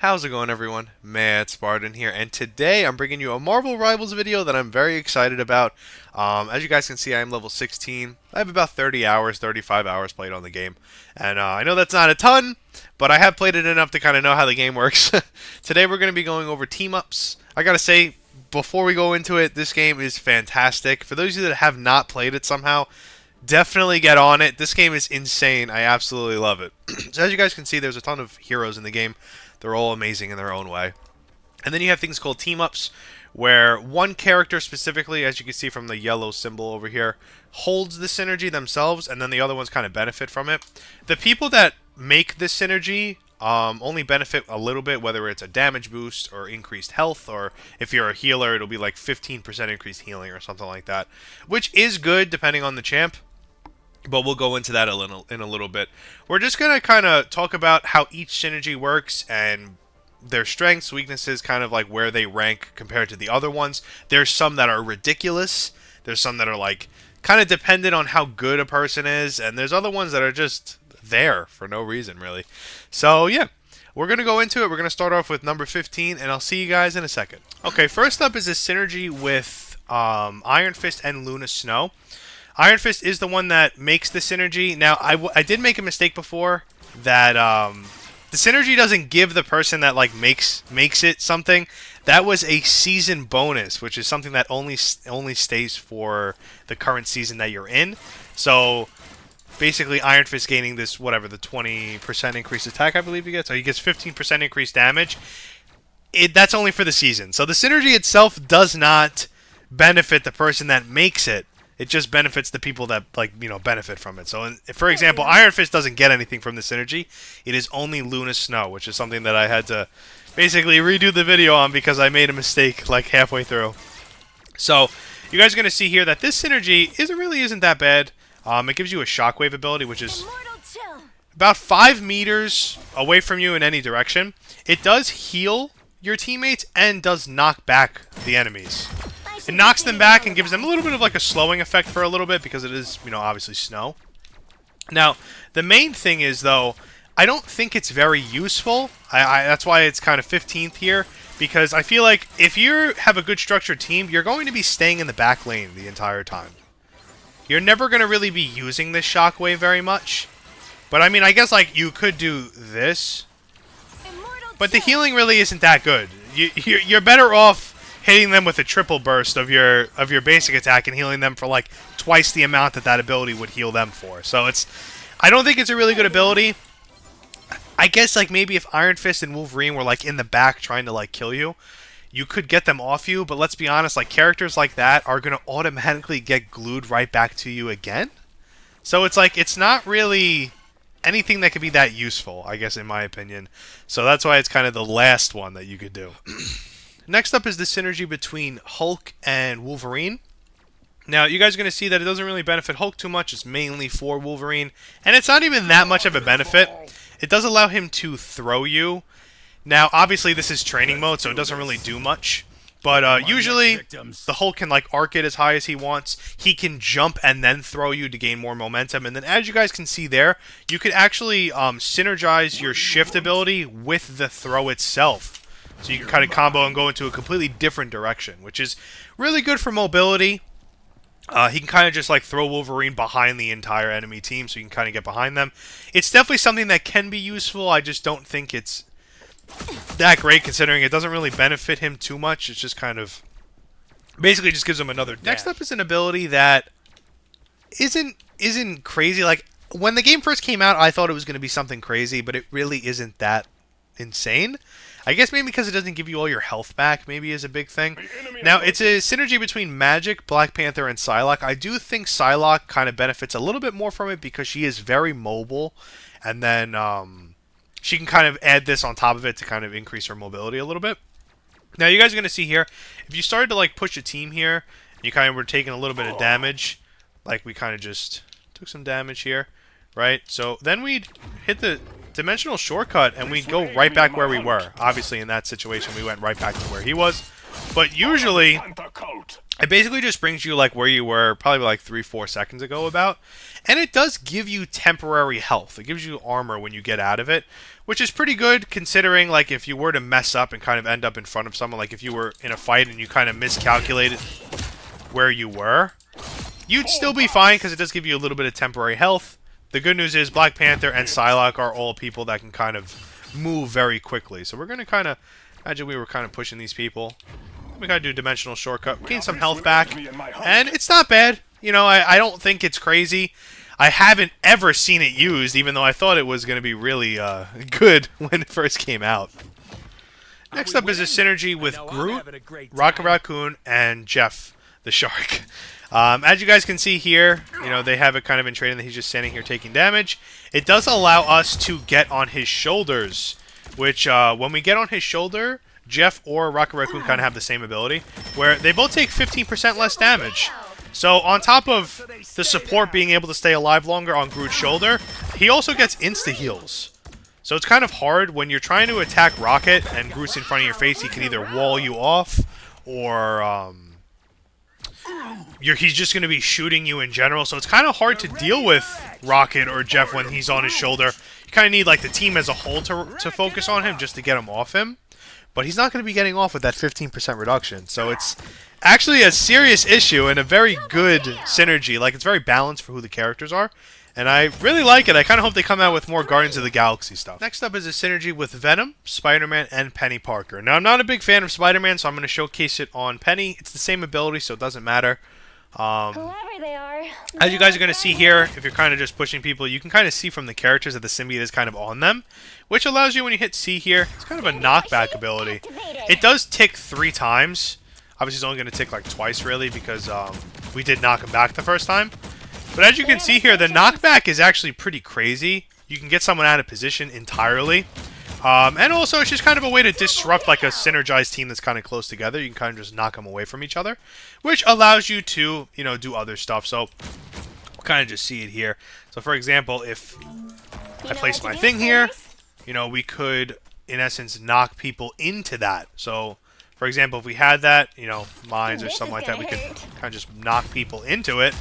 How's it going, everyone? Matt Spartan here, and today I'm bringing you a Marvel Rivals video that I'm very excited about. As you guys can see, I am level 16. I have about 30 hours, 35 hours played on the game, and I know that's not a ton, but I have played it enough to kind of know how the game works. Today we're going to be going over team-ups. I gotta say, before we go into it, this game is fantastic. For those of you that have not played it somehow, definitely get on it. This game is insane. I absolutely love it. So as you guys can see, there's a ton of heroes in the game. They're all amazing in their own way. And then you have things called team-ups, where one character specifically, as you can see from the yellow symbol over here, holds the synergy themselves, and then the other ones kind of benefit from it. The people that make this synergy only benefit a little bit, whether it's a damage boost or increased health, or if you're a healer, it'll be like 15% increased healing or something like that, which is good depending on the champ. But we'll go into that in a little bit. We're just going to kind of talk about how each synergy works and their strengths, weaknesses, kind of like where they rank compared to the other ones. There's some that are ridiculous. There's some that are like kind of dependent on how good a person is. And there's other ones that are just there for no reason, really. So, yeah. We're going to go into it. We're going to start off with number 15, and I'll see you guys in a second. Okay, first up is a synergy with Iron Fist and Luna Snow. Iron Fist is the one that makes the synergy. Now, I did make a mistake before that the synergy doesn't give the person that like makes it something. That was a season bonus, which is something that only stays for the current season that you're in. So basically, Iron Fist gaining this whatever the 20% increased attack, I believe he gets. So he gets 15% increased damage. That's only for the season. So the synergy itself does not benefit the person that makes it. It just benefits the people that, like, benefit from it. So, for example, Iron Fist doesn't get anything from the synergy. It is only Luna Snow, which is something that I had to basically redo the video on because I made a mistake, like, halfway through. So, you guys are going to see here that this synergy really isn't that bad. It gives you a shockwave ability, which is about 5 meters away from you in any direction. It does heal your teammates and does knock back the enemies. It knocks them back and gives them a little bit of like a slowing effect for a little bit because it is, obviously snow. Now, the main thing is, though, I don't think it's very useful. That's why it's kind of 15th here, because I feel like if you have a good structured team, you're going to be staying in the back lane the entire time. You're never going to really be using this shockwave very much. But, I mean, I guess, like, you could do this. But the healing really isn't that good. You're better off hitting them with a triple burst of your basic attack and healing them for like twice the amount that ability would heal them for. So I don't think it's a really good ability. I guess like maybe if Iron Fist and Wolverine were like in the back trying to like kill you, you could get them off you. But let's be honest, like characters like that are going to automatically get glued right back to you again. So it's like it's not really anything that could be that useful, I guess, in my opinion. So that's why it's kind of the last one that you could do. Next up is the synergy between Hulk and Wolverine. Now, you guys are going to see that it doesn't really benefit Hulk too much. It's mainly for Wolverine. And it's not even that much of a benefit. It does allow him to throw you. Now, obviously, this is training mode, so it doesn't really do much. But usually, the Hulk can like arc it as high as he wants. He can jump and then throw you to gain more momentum. And then as you guys can see there, you could actually synergize your shift ability with the throw itself. So you can kind of combo and go into a completely different direction, which is really good for mobility. He can kind of just like throw Wolverine behind the entire enemy team, so you can kind of get behind them. It's definitely something that can be useful. I just don't think it's that great, considering it doesn't really benefit him too much. It's just kind of basically just gives him another dash. Next up is an ability that isn't crazy. Like when the game first came out, I thought it was going to be something crazy, but it really isn't that insane. I guess maybe because it doesn't give you all your health back, maybe is a big thing. Now, it's a synergy between Magik, Black Panther, and Psylocke. I do think Psylocke kind of benefits a little bit more from it because she is very mobile. And then she can kind of add this on top of it to kind of increase her mobility a little bit. Now, you guys are going to see here, if you started to like push a team here, and you kind of were taking a little bit of damage, like we kind of just took some damage here, right? So then we'd hit the dimensional shortcut and we'd go right back where we were. Obviously in that situation we went right back to where he was, but usually It basically just brings you like where you were probably like 3-4 seconds ago about. And it does give you temporary health. It gives you armor when you get out of it, which is pretty good considering like if you were to mess up and kind of end up in front of someone, like if you were in a fight and you kind of miscalculated where you were, you'd still be fine because it does give you a little bit of temporary health. The good news is Black Panther and Psylocke are all people that can kind of move very quickly. So we're going to kind of, imagine we were kind of pushing these people. We gotta do a dimensional shortcut, gain some health back, and it's not bad. You know, I don't think it's crazy. I haven't ever seen it used, even though I thought it was going to be really good when it first came out. Next up is a synergy with Groot, Raccoon, and Jeff the Shark. As you guys can see here, you know, they have it kind of in training that he's just standing here taking damage. It does allow us to get on his shoulders, which when we get on his shoulder, Jeff or Raccoon kind of have the same ability, where they both take 15% less damage. So on top of the support being able to stay alive longer on Groot's shoulder, he also gets insta-heals. So it's kind of hard when you're trying to attack Rocket and Groot's in front of your face. He can either wall you off, or he's just going to be shooting you in general. So it's kind of hard to deal with Rocket or Jeff when he's on his shoulder. You kind of need like the team as a whole to focus on him just to get him off him. But he's not going to be getting off with that 15% reduction. So it's actually a serious issue and a very good synergy. Like, it's very balanced for who the characters are. And I really like it. I kind of hope they come out with more Guardians of the Galaxy stuff. Next up is a synergy with Venom, Spider-Man, and Peni Parker. Now, I'm not a big fan of Spider-Man, so I'm going to showcase it on Peni. It's the same ability, so it doesn't matter. Whoever they are, as you guys are going to see here, if you're kind of just pushing people, you can kind of see from the characters that the symbiote is kind of on them, which allows you, when you hit C here, it's kind of a knockback ability. It does tick 3 times. Obviously, it's only going to tick like twice, really, because we did knock him back the first time. But as you can see here, the knockback is actually pretty crazy. You can get someone out of position entirely. And also, it's just kind of a way to disrupt like a synergized team that's kind of close together. You can kind of just knock them away from each other, which allows you to, you know, do other stuff. So, we'll kind of just see it here. So, for example, if I place my thing here, you know, we could, in essence, knock people into that. So, for example, if we had that, you know, mines or something like that, we could kind of just knock people into it,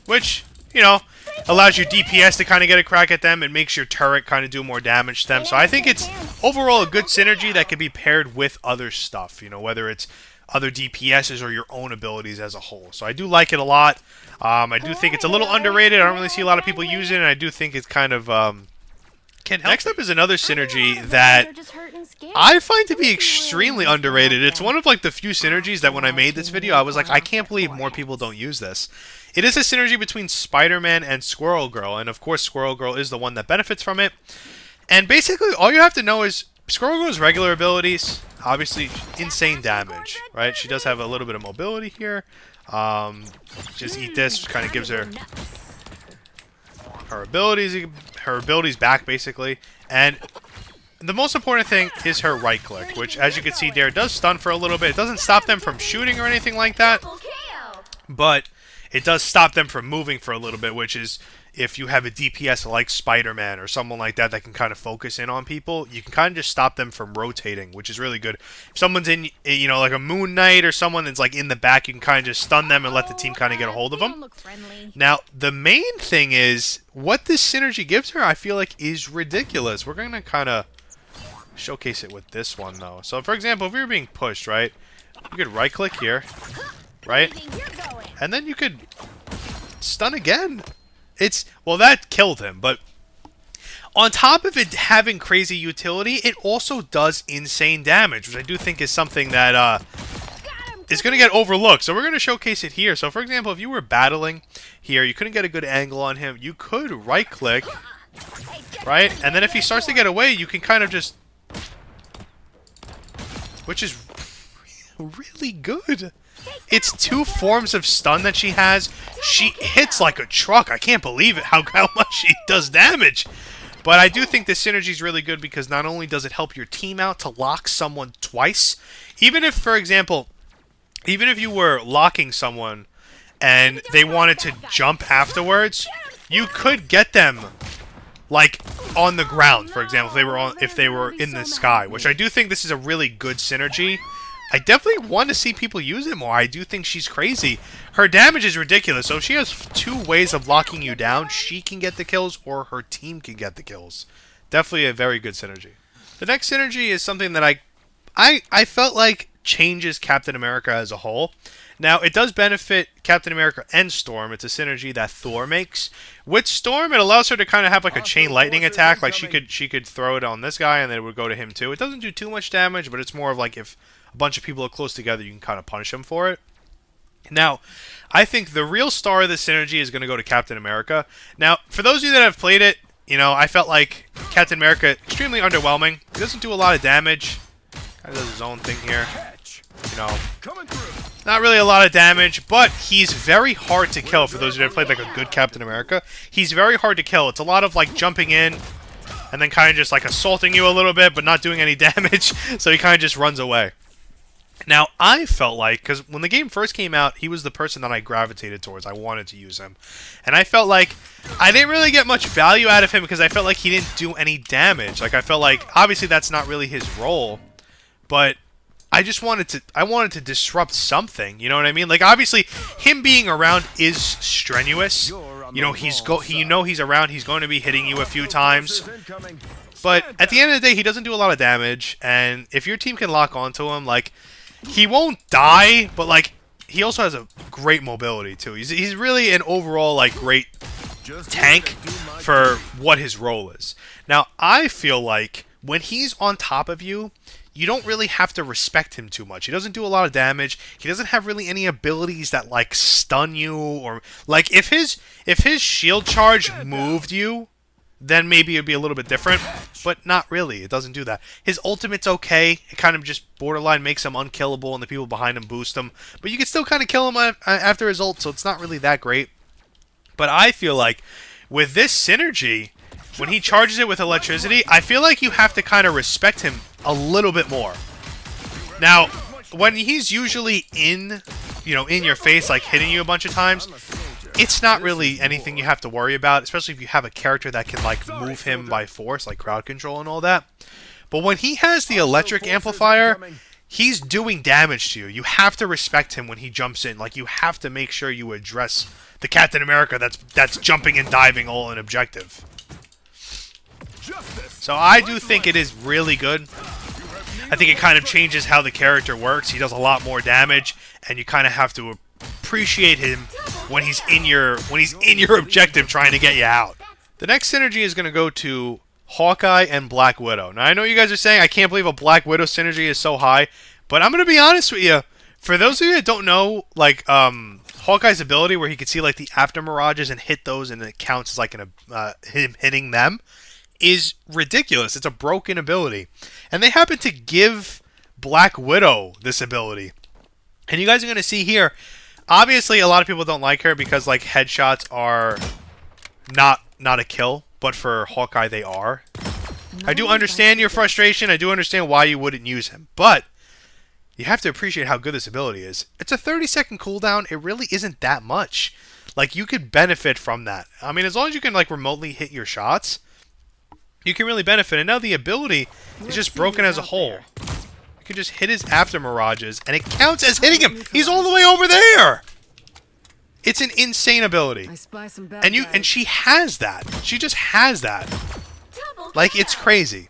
which, you know, allows your DPS to kind of get a crack at them and makes your turret kind of do more damage to them. So I think it's overall a good synergy that could be paired with other stuff, you know, whether it's other DPSs or your own abilities as a whole. So I do like it a lot. I do think it's a little underrated. I don't really see a lot of people use it, and I do think it's kind of can help. Next up is another synergy that I find to be extremely underrated. It's one of like the few synergies that when I made this video, I was like, I can't believe more people don't use this. It is a synergy between Spider-Man and Squirrel Girl, and of course Squirrel Girl is the one that benefits from it. And basically all you have to know is Squirrel Girl's regular abilities, obviously insane damage, right? She does have a little bit of mobility here. Just eat this, kind of gives her her abilities back basically. And the most important thing is her right click, which as you can see there does stun for a little bit. It doesn't stop them from shooting or anything like that, but it does stop them from moving for a little bit, which is if you have a DPS like Spider-Man or someone like that that can kind of focus in on people, you can kind of just stop them from rotating, which is really good. If someone's in, you know, like a Moon Knight or someone that's like in the back, you can kind of just stun them and let the team kind of get a hold of them. Now, the main thing is, what this synergy gives her, I feel like, is ridiculous. We're going to kind of showcase it with this one, though. So, for example, if we were being pushed, right, you could right-click here, right? And then you could stun again. Well, that killed him, but on top of it having crazy utility, it also does insane damage, which I do think is something that is going to get overlooked. So we're going to showcase it here. So, for example, if you were battling here, you couldn't get a good angle on him, you could right-click, right? And then if he starts to get away, you can kind of just... which is really good. It's 2 forms of stun that she has. She hits like a truck. I can't believe it, how much she does damage. But I do think this synergy is really good because not only does it help your team out to lock someone twice, even if, for example, even if you were locking someone and they wanted to jump afterwards, you could get them like on the ground, for example, if they were in the sky, which I do think this is a really good synergy. I definitely want to see people use it more. I do think she's crazy. Her damage is ridiculous. So if she has two ways of locking you down, she can get the kills or her team can get the kills. Definitely a very good synergy. The next synergy is something that I felt like changes Captain America as a whole. Now, it does benefit Captain America and Storm. It's a synergy that Thor makes. With Storm, it allows her to kind of have like a chain lightning attack. Like she could throw it on this guy and then it would go to him too. It doesn't do too much damage, but it's more of like if a bunch of people are close together, you can kind of punish them for it. Now, I think the real star of this synergy is going to go to Captain America. Now, for those of you that have played it, you know, I felt like Captain America, extremely underwhelming. He doesn't do a lot of damage. Kind of does his own thing here. You know, not really a lot of damage, but he's very hard to kill. For those of you that have played like a good Captain America, he's very hard to kill. It's a lot of like jumping in and then kind of just like assaulting you a little bit, but not doing any damage. So he kind of just runs away. Now, I felt like, because when the game first came out, he was the person that I gravitated towards. I wanted to use him. And I felt like I didn't really get much value out of him because I felt like he didn't do any damage. Like, I felt like, obviously that's not really his role, but I just wanted to disrupt something, you know what I mean? Like, obviously, him being around is strenuous. You know, he's around, he's going to be hitting you a few times. But at the end of the day, he doesn't do a lot of damage, and if your team can lock onto him, like, he won't die, but, like, he also has a great mobility, too. He's really an overall, like, great tank for what his role is. Now, I feel like when he's on top of you, you don't really have to respect him too much. He doesn't do a lot of damage. He doesn't have really any abilities that, like, stun you, or, like, if his shield charge moved you, then maybe it'd be a little bit different, but not really. It doesn't do that. His ultimate's okay. It kind of just borderline makes him unkillable, and the people behind him boost him. But you can still kind of kill him after his ult, so it's not really that great. But I feel like with this synergy, when he charges it with electricity, I feel like you have to kind of respect him a little bit more. Now, when he's usually in your face, like hitting you a bunch of times, it's not really anything you have to worry about, especially if you have a character that can, like, move him by force, like crowd control and all that. But when he has the electric amplifier, he's doing damage to you. You have to respect him when he jumps in. Like, you have to make sure you address the Captain America that's jumping and diving all in objective. So I do think it is really good. I think it kind of changes how the character works. He does a lot more damage, and you kind of have to appreciate him when he's in your objective trying to get you out. The next synergy is going to go to Hawkeye and Black Widow. Now, I know you guys are saying, I can't believe a Black Widow synergy is so high, but I'm going to be honest with you. For those of you that don't know, like, Hawkeye's ability where he can see, like, the after mirages and hit those, and it counts as, like, him hitting them, is ridiculous. It's a broken ability. And they happen to give Black Widow this ability. And you guys are going to see here, obviously a lot of people don't like her because, like, headshots are not a kill, but for Hawkeye they are. I do understand your frustration. I do understand why you wouldn't use him. But you have to appreciate how good this ability is. It's a 30-second cooldown. It really isn't that much. Like, you could benefit from that. I mean, as long as you can, like, remotely hit your shots, you can really benefit. And now the ability is just broken as a whole. You can just hit his after mirages, and it counts as hitting him. He's all the way over there. It's an insane ability. And she has that. She just has that. Like, it's crazy.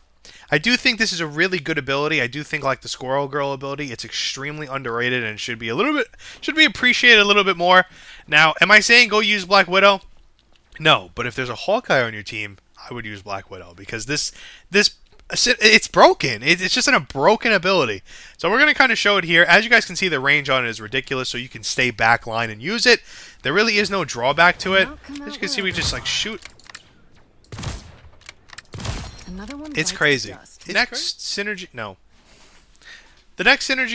I do think this is a really good ability. I do think, like the Squirrel Girl ability, it's extremely underrated and should be appreciated a little bit more. Now, am I saying go use Black Widow? No, but if there's a Hawkeye on your team, I would use Black Widow because this it's broken. It's just a broken ability. So we're going to kind of show it here. As you guys can see, the range on it is ridiculous, so you can stay backline and use it. There really is no drawback to it. As you can see, we just, like, shoot. It's crazy. The next synergy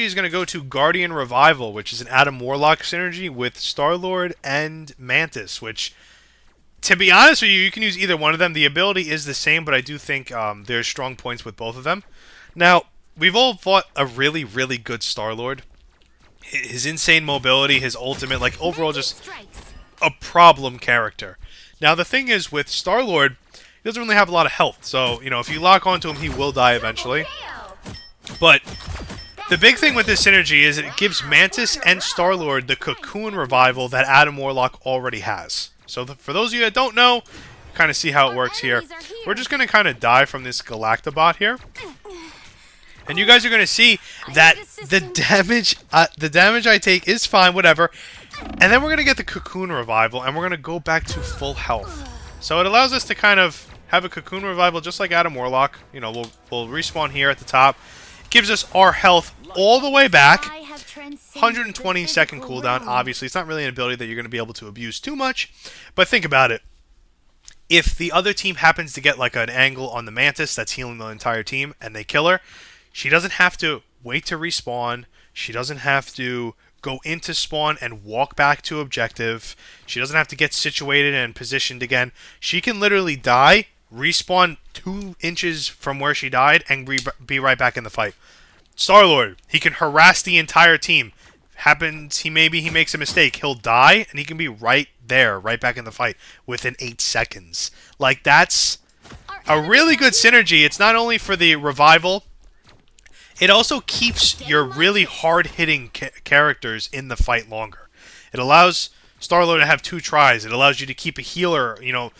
is going to go to Guardian Revival, which is an Adam Warlock synergy with Star-Lord and Mantis, which, to be honest with you, you can use either one of them. The ability is the same, but I do think there's strong points with both of them. Now, we've all fought a really, really good Star-Lord. His insane mobility, his ultimate, like, overall just a problem character. Now, the thing is, with Star-Lord, he doesn't really have a lot of health. So, you know, if you lock onto him, he will die eventually. But The big thing with this synergy is it gives Mantis and Star-Lord the cocoon revival that Adam Warlock already has. So for those of you that don't know, kind of see how it works here. We're just going to kind of die from this Galactabot here. And you guys are going to see that the damage I take is fine, whatever. And then we're going to get the cocoon revival, and we're going to go back to full health. So it allows us to kind of have a cocoon revival just like Adam Warlock. You know, we'll respawn here at the top. It gives us our health all the way back. 120 second cooldown. Obviously, it's not really an ability that you're going to be able to abuse too much. But think about it. If the other team happens to get like an angle on the Mantis that's healing the entire team and they kill her, she doesn't have to wait to respawn. She doesn't have to go into spawn and walk back to objective. She doesn't have to get situated and positioned again. She can literally die, respawn 2 inches from where she died, and be right back in the fight. Star-Lord, he can harass the entire team. Maybe he makes a mistake. He'll die, and he can be right there, right back in the fight within 8 seconds. Like, that's a really good synergy. It's not only for the revival, it also keeps your really hard-hitting characters in the fight longer. It allows Star-Lord to have 2 tries. It allows you to keep a healer. You know,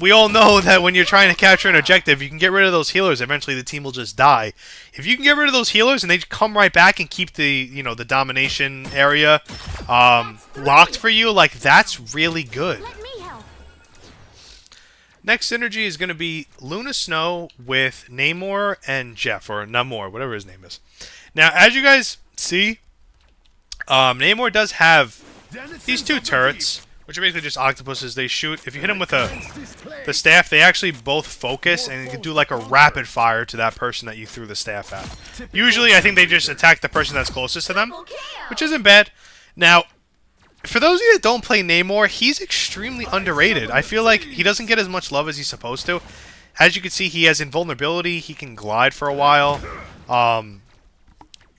we all know that when you're trying to capture an objective, you can get rid of those healers. Eventually, the team will just die. If you can get rid of those healers and they come right back and keep the the domination area locked for you, like, that's really good. Next synergy is going to be Luna Snow with Namor and Jeff, or Namor, whatever his name is. Now, as you guys see, Namor does have these 2 turrets, which are basically just octopuses. They shoot. If you hit them with the staff, they actually both focus, and you can do like a rapid fire to that person that you threw the staff at. Usually, I think they just attack the person that's closest to them, which isn't bad. Now, for those of you that don't play Namor, he's extremely underrated. I feel like he doesn't get as much love as he's supposed to. As you can see, he has invulnerability. He can glide for a while.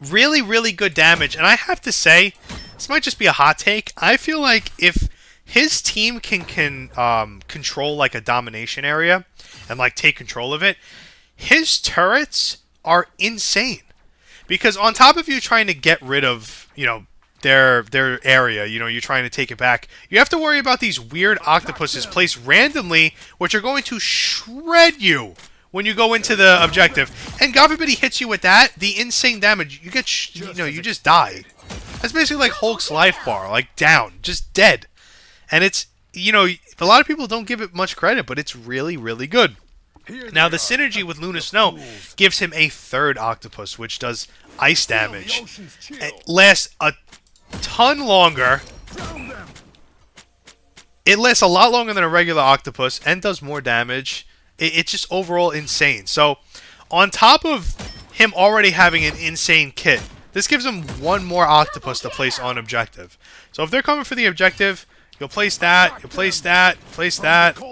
Really, really good damage. And I have to say, this might just be a hot take. I feel like if his team can control like a domination area and like take control of it, his turrets are insane. Because on top of you trying to get rid of, their area, you're trying to take it back, you have to worry about these weird octopuses placed randomly, which are going to shred you when you go into the objective. And God forbid he hits you with that, the insane damage, you get, you just die. That's basically like Hulk's life bar, like down, just dead. And it's, a lot of people don't give it much credit, but it's really, really good. Now, the synergy with Luna Snow gives him a 3rd octopus, which does ice damage. It lasts a ton longer. It lasts a lot longer than a regular octopus and does more damage. It's just overall insane. So, on top of him already having an insane kit, this gives him 1 more octopus to place on objective. So, if they're coming for the objective, you'll place that, you'll place that, place that. You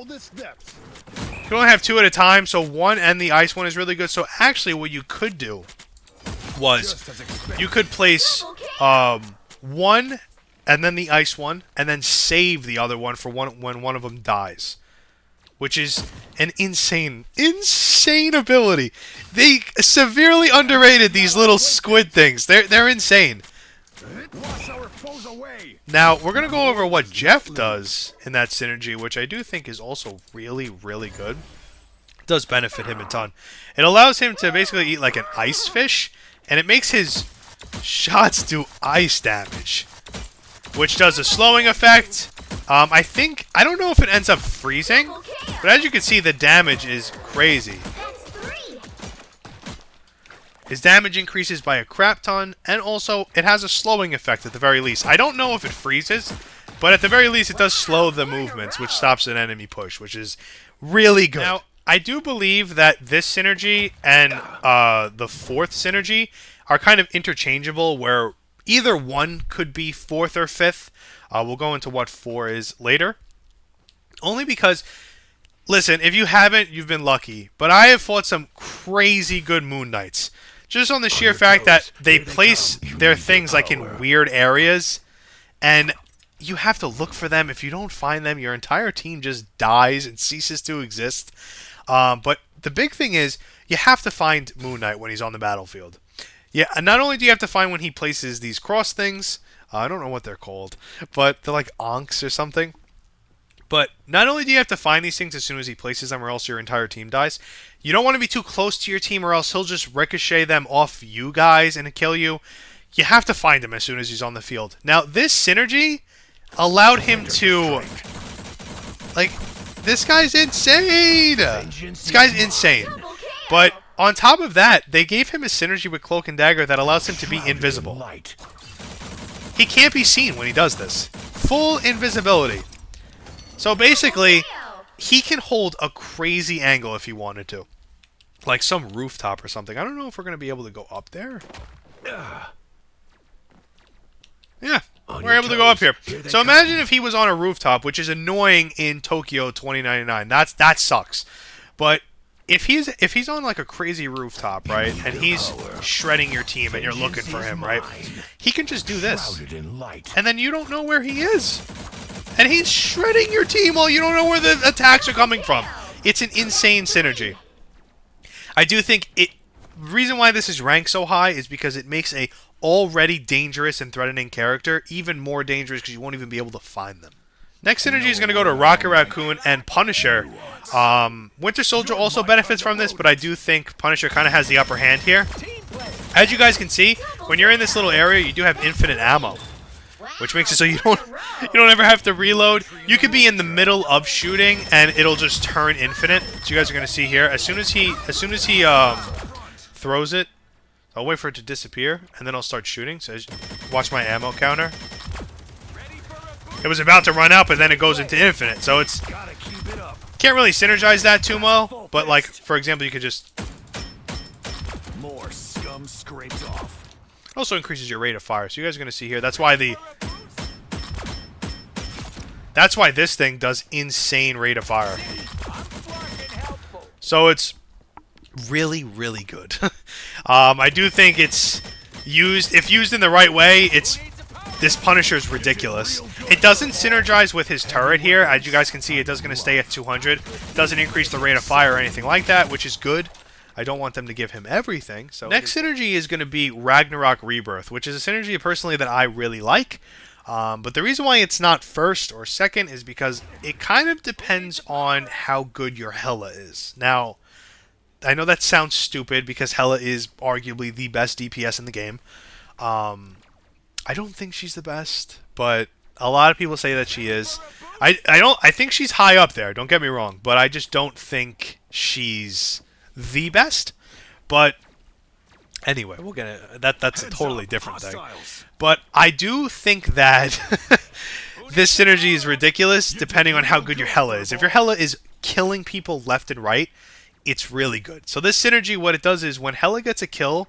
can only have 2 at a time, so 1 and the ice one is really good. So actually what you could do was you could place 1 and then the ice one, and then save the other one for when one of them dies. Which is an insane ability. They severely underrated these little squid things. They're insane. Now, we're going to go over what Jeff does in that synergy, which I do think is also really, really good. It does benefit him a ton. It allows him to basically eat like an ice fish, and it makes his shots do ice damage, which does a slowing effect. I don't know if it ends up freezing, but as you can see, the damage is crazy. His damage increases by a crap ton, and also it has a slowing effect at the very least. I don't know if it freezes, but at the very least it does slow the movements, which stops an enemy push, which is really good. Now, I do believe that this synergy and the 4th synergy are kind of interchangeable, where either one could be 4th or 5th. We'll go into what 4 is later. Only because, listen, if you haven't, you've been lucky. But I have fought some crazy good Moon Knights. Just on the sheer fact that they place their things like in weird areas, and you have to look for them. If you don't find them, your entire team just dies and ceases to exist. But the big thing is, you have to find Moon Knight when he's on the battlefield. Yeah, and not only do you have to find when he places these cross things, I don't know what they're called, but they're like onks or something. But not only do you have to find these things as soon as he places them or else your entire team dies, you don't want to be too close to your team or else he'll just ricochet them off you guys and kill you. You have to find him as soon as he's on the field. Now, this synergy allowed him to... Like, this guy's insane! This guy's insane. But on top of that, they gave him a synergy with Cloak and Dagger that allows him to be invisible. He can't be seen when he does this. Full invisibility. So basically, he can hold a crazy angle if he wanted to. Like some rooftop or something. I don't know if we're going to be able to go up there. Yeah, we're able to go up here. So imagine if he was on a rooftop, which is annoying in Tokyo 2099. That sucks. But if he's on like a crazy rooftop, right, and he's shredding your team and you're looking for him, right, he can just do this. And then you don't know where he is. And he's shredding your team while you don't know where the attacks are coming from. It's an insane synergy. I do think the reason why this is ranked so high is because it makes a already dangerous and threatening character even more dangerous because you won't even be able to find them. Next synergy is going to go to Rocket Raccoon and Punisher. Winter Soldier also benefits from this, but I do think Punisher kind of has the upper hand here. As you guys can see, when you're in this little area, you do have infinite ammo, which makes it so you don't ever have to reload. You could be in the middle of shooting and it'll just turn infinite. So you guys are going to see here, as soon as he throws it, I'll wait for it to disappear and then I'll start shooting. So watch my ammo counter. It was about to run out, but then it goes into infinite. So it's can't really synergize that too well. But like, for example, you could just more scum scraped off. Also increases your rate of fire. So you guys are going to see here. That's why this thing does insane rate of fire. So it's really, really good. I do think it's if used in the right way, this Punisher is ridiculous. It doesn't synergize with his turret here. As you guys can see, it does going to stay at 200. Doesn't increase the rate of fire or anything like that, which is good. I don't want them to give him everything. So next synergy is going to be Ragnarök Rebirth, which is a synergy personally that I really like. But the reason why it's not first or second is because it kind of depends on how good your Hela is. Now, I know that sounds stupid because Hela is arguably the best DPS in the game. I don't think she's the best, but a lot of people say that she is. I think she's high up there, don't get me wrong, but I just don't think she's the best. But anyway, we'll get it. That's a totally different thing. But I do think that this synergy is ridiculous depending on how good your Hela is. If your Hela is killing people left and right, it's really good. So this synergy, what it does is when Hela gets a kill,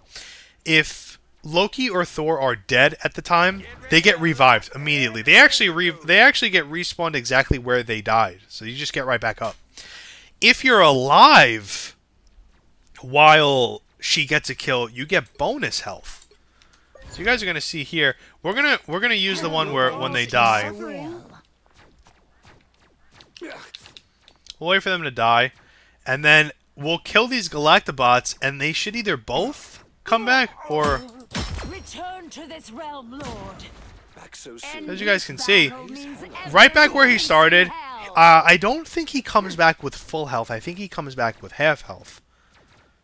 if Loki or Thor are dead at the time, they get revived immediately. They actually get respawned exactly where they died. So you just get right back up. If you're alive while she gets a kill, you get bonus health. So you guys are gonna see here. We're gonna use the one where when they die. We'll wait for them to die, and then we'll kill these Galactobots, and they should either both come back or. Return to this realm, Lord. As you guys can see, right back where he started. I don't think he comes back with full health. I think he comes back with half health.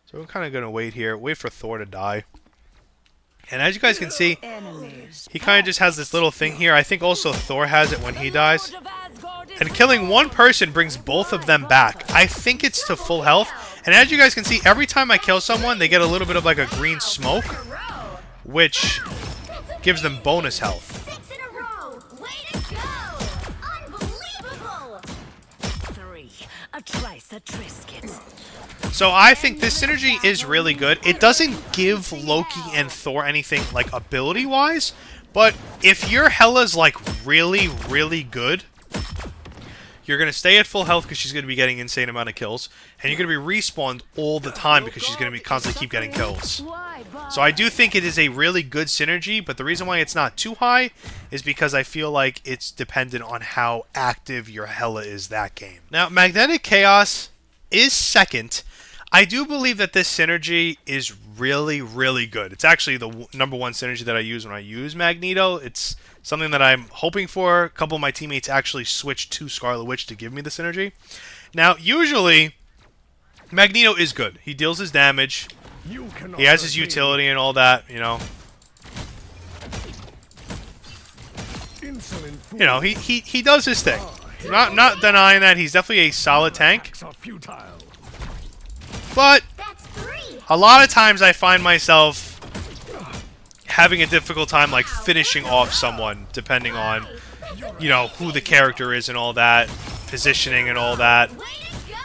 So we're kind of gonna wait here, wait for Thor to die. And as you guys can see, he kind of just has this little thing here. I think also Thor has it when he dies. And killing one person brings both of them back. I think it's to full health. And as you guys can see, every time I kill someone, they get a little bit of like a green smoke, which gives them bonus health. 6 in a row. Way to go. Unbelievable. 3. A trice, a trisket. So I think this synergy is really good. It doesn't give Loki and Thor anything like ability-wise, but if your Hela's like really, really good, you're going to stay at full health because she's going to be getting insane amount of kills, and you're going to be respawned all the time because she's going to be constantly keep getting kills. So I do think it is a really good synergy, but the reason why it's not too high is because I feel like it's dependent on how active your Hela is that game. Now, Magnetic Chaos is second. I do believe that this synergy is really, really good. It's actually the number one synergy that I use when I use Magneto. It's something that I'm hoping for. A couple of my teammates actually switched to Scarlet Witch to give me the synergy. Now, usually, Magneto is good. He deals his damage. He has his utility and all that, you know. You know, he does his thing. Not denying that he's definitely a solid tank. But a lot of times I find myself having a difficult time like finishing off someone depending on, you know, who the character is and all that, positioning and all that.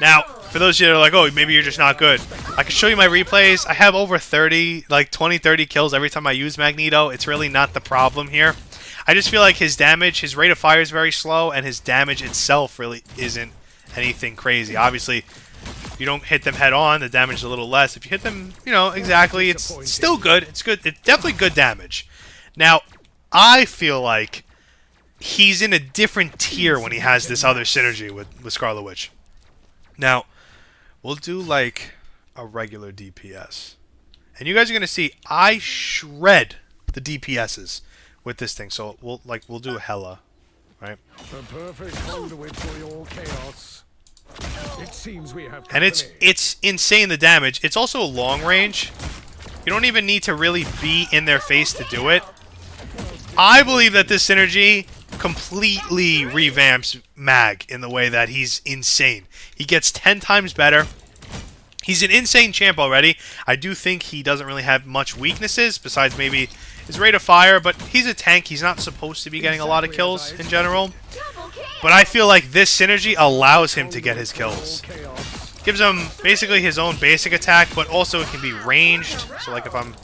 Now, for those of you that are like, oh, maybe you're just not good, I can show you my replays. I have over 30, like 20, 30 kills every time I use Magneto. It's really not the problem here. I just feel like his damage, his rate of fire is very slow, and his damage itself really isn't anything crazy. Obviously, if you don't hit them head on, the damage is a little less. If you hit them, you know, exactly, it's still good. It's good. It's definitely good damage. Now, I feel like he's in a different tier when he has this other synergy with Scarlet Witch. Now, we'll do like a regular DPS. And you guys are going to see I shred the DPSs with this thing. So we'll do a Hela, right? The perfect conduit for your chaos. It seems we have and it's insane the damage. It's also long range. You don't even need to really be in their face to do it. I believe that this synergy completely revamps Mag in the way that he's insane. He gets 10 times better. He's an insane champ already. I do think he doesn't really have much weaknesses besides maybe his rate of fire, but he's a tank. He's not supposed to be getting a lot of kills in general. But I feel like this synergy allows him to get his kills. Gives him basically his own basic attack, but also it can be ranged. So like if I'm...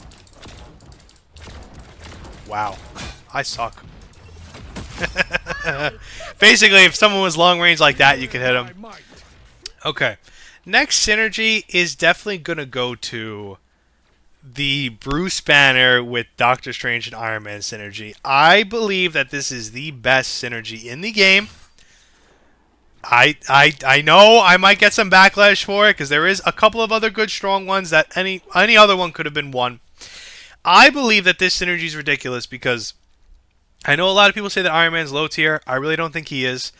Wow. I suck. Basically, if someone was long range like that, you could hit him. Okay. Next synergy is definitely going to go to the Bruce Banner with Doctor Strange and Iron Man synergy. I believe that this is the best synergy in the game. I know I might get some backlash for it because there is a couple of other good strong ones that any other one could have been won. I believe that this synergy is ridiculous because I know a lot of people say that Iron Man's low tier. I really don't think he is.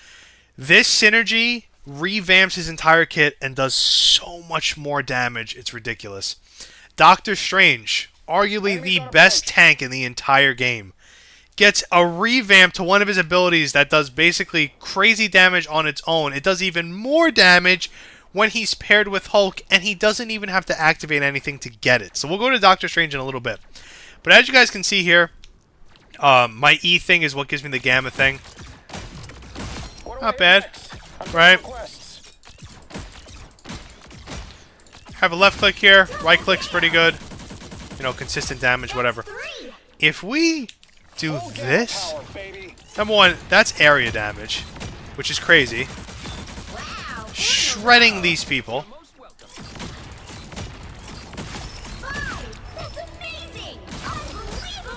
This synergy revamps his entire kit and does so much more damage. It's ridiculous. Doctor Strange, arguably the best tank in the entire game, gets a revamp to one of his abilities that does basically crazy damage on its own. It does even more damage when he's paired with Hulk, and he doesn't even have to activate anything to get it. So we'll go to Doctor Strange in a little bit. But as you guys can see here, my E thing is what gives me the gamma thing. Not bad, right? Have a left click here, right click's pretty good. You know, consistent damage, whatever. If we do this, number one, that's area damage, which is crazy. Shredding these people.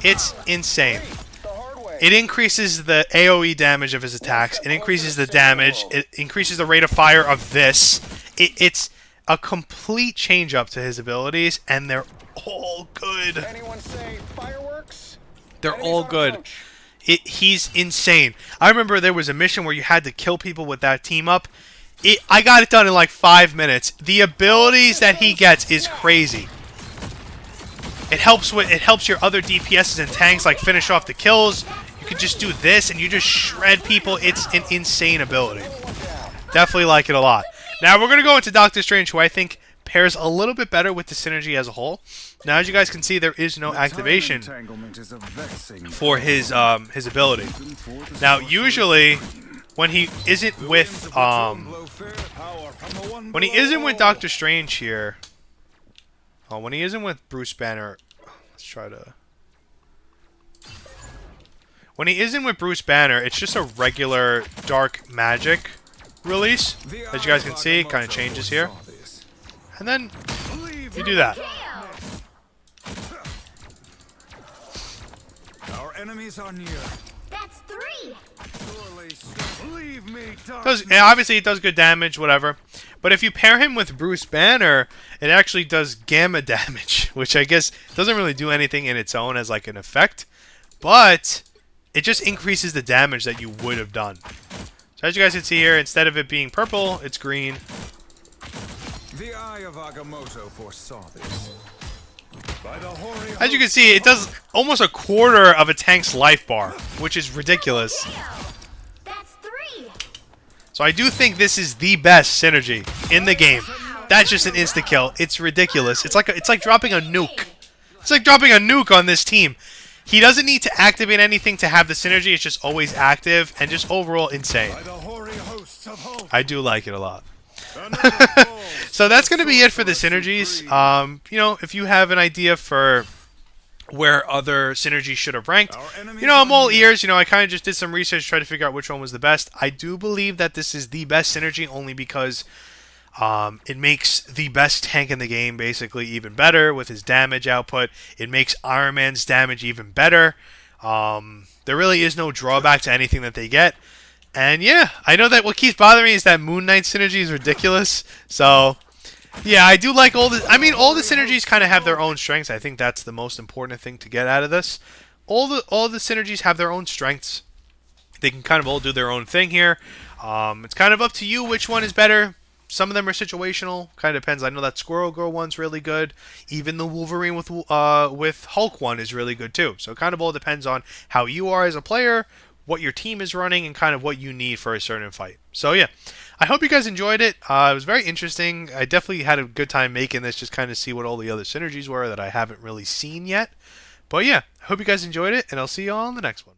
It's insane. It increases the AoE damage of his attacks. It increases the damage. It increases the rate of fire of this. It's a complete change up to his abilities, and they're all good. Anyone say fireworks? They're all good. He's insane. I remember there was a mission where you had to kill people with that team up. I got it done in like 5 minutes. The abilities that he gets is crazy. It helps your other DPSs and tanks like finish off the kills. You can just do this and you just shred people. It's an insane ability. Definitely like it a lot. Now we're gonna go into Doctor Strange, who I think pairs a little bit better with the synergy as a whole. Now, as you guys can see, there is no activation for his ability. Now, usually, when he isn't with Doctor Strange here, when he isn't with Bruce Banner, let's try to. When he isn't with Bruce Banner, it's just a regular dark magic release. As you guys can see, it kind of changes here. And then you do that. Our enemies are near. That's 3. Leave me, Obviously, it does good damage, whatever. But if you pair him with Bruce Banner, it actually does gamma damage, which I guess doesn't really do anything in its own as like an effect, but it just increases the damage that you would have done. So as you guys can see here, instead of it being purple, it's green. The eye of Agamotto foresaw this. By the hoary As you can see, it does almost a quarter of a tank's life bar, which is ridiculous. That's 3. So I do think this is the best synergy in the game. That's just an insta kill. It's ridiculous. It's like dropping a nuke. It's like dropping a nuke on this team. He doesn't need to activate anything to have the synergy. It's just always active and just overall insane. By the hoary hosts of Hulk. I do like it a lot. So that's going to be it for the synergies. You know, if you have an idea for where other synergies should have ranked, you know, I'm all ears. You know, I kind of just did some research to try to figure out which one was the best. I do believe that this is the best synergy only because it makes the best tank in the game basically even better with his damage output. It makes Iron Man's damage even better. There really is no drawback to anything that they get. And yeah, I know that what keeps bothering me is that Moon Knight synergy is ridiculous. So yeah, I do like all the... I mean, all the synergies kind of have their own strengths. I think that's the most important thing to get out of this. All the synergies have their own strengths. They can kind of all do their own thing here. It's kind of up to you which one is better. Some of them are situational. Kind of depends. I know that Squirrel Girl one's really good. Even the Wolverine with Hulk one is really good too. So it kind of all depends on how you are as a player, what your team is running, and kind of what you need for a certain fight. So yeah, I hope you guys enjoyed it. It was very interesting. I definitely had a good time making this, just kind of see what all the other synergies were that I haven't really seen yet. But yeah, I hope you guys enjoyed it, and I'll see you all on the next one.